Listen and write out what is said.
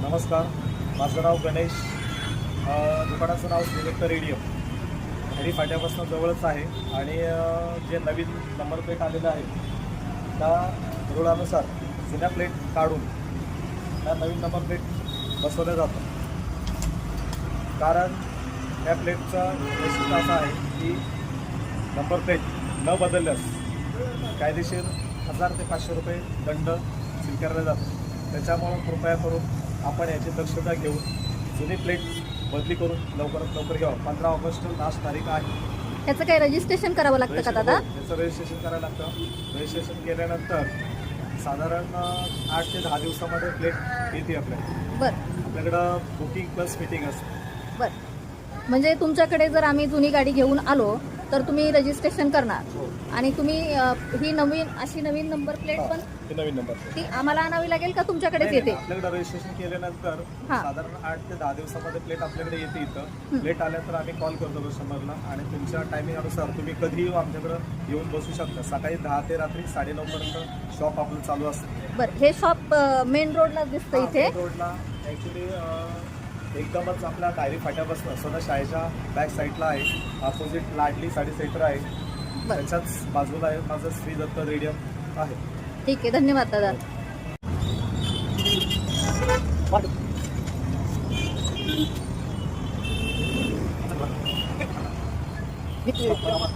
नमस्कार, माझं नाव गणेश. दुकानाचं नाव सिलेक्ट रेडियम हरी फाट्यापासून जवळच आहे. आणि जे नवीन नंबर प्लेट आलेलं आहे त्या रुळानुसार जुन्या प्लेट काढून त्या नवीन नंबर प्लेट बसवल्या जातात. कारण त्या प्लेटचं वैशिष्ट्य असं आहे की नंबर प्लेट न बदलल्यास कायदेशीर 1000 ते 500 रुपये दंड स्वीकारला जातो. त्याच्यामुळं कृपया करून आपण याची दक्षता घेऊन जुनी प्लेट बदली करून लवकरात लवकर घ्यावं. 15 ऑगस्ट लास्ट तारीख आहे. याचं काही रजिस्ट्रेशन करावं लागतं का दादा? त्याचं रजिस्ट्रेशन करायला लागतं. रजिस्ट्रेशन केल्यानंतर साधारण 8 ते 10 दिवसामध्ये प्लेट येते आपल्याकडे. बरं आपल्याकडं बुकिंग प्लस फिटिंग असते. बरं, म्हणजे तुमच्याकडे जर आम्ही जुनी गाडी घेऊन आलो तर तुम्ही रजिस्ट्रेशन करणार हो. आणि तुम्ही ही अशी नवीन नंबर प्लेट पण ते नवीन नंबर ती आम्हाला आणावी लागेल का तुमच्याकडेच येते? आपल्याकडे रजिस्ट्रेशन केल्यानंतर हां. साधारण 8 ते 10 दिवसामध्ये प्लेट आपल्याकडे येते. इथं प्लेट आल्यानंतर आम्ही कॉल करतो कस्टमरला आणि तुमच्या टायमिंग अनुसार तुम्ही कधीही आमच्याकडे येऊन बसू शकता. सकाळी 10 ते रात्री 9:30 पर्यंत शॉप आपलं चालू असतं. बरं, हे शॉप मेन रोडला दिसतं इथे. रोडला ॲक्च्युली एकदमच आपल्या डायरी फाट्यापासून सदा शाळेच्या बॅक साईडला आहे. अपोजिट लाडली साडी सेंटर आहे. बरं, त्याच्याच बाजूला आहे माझं श्री दत्त रेडियम आहे. ठीक आहे, धन्यवाद दादा. धन्यवाद.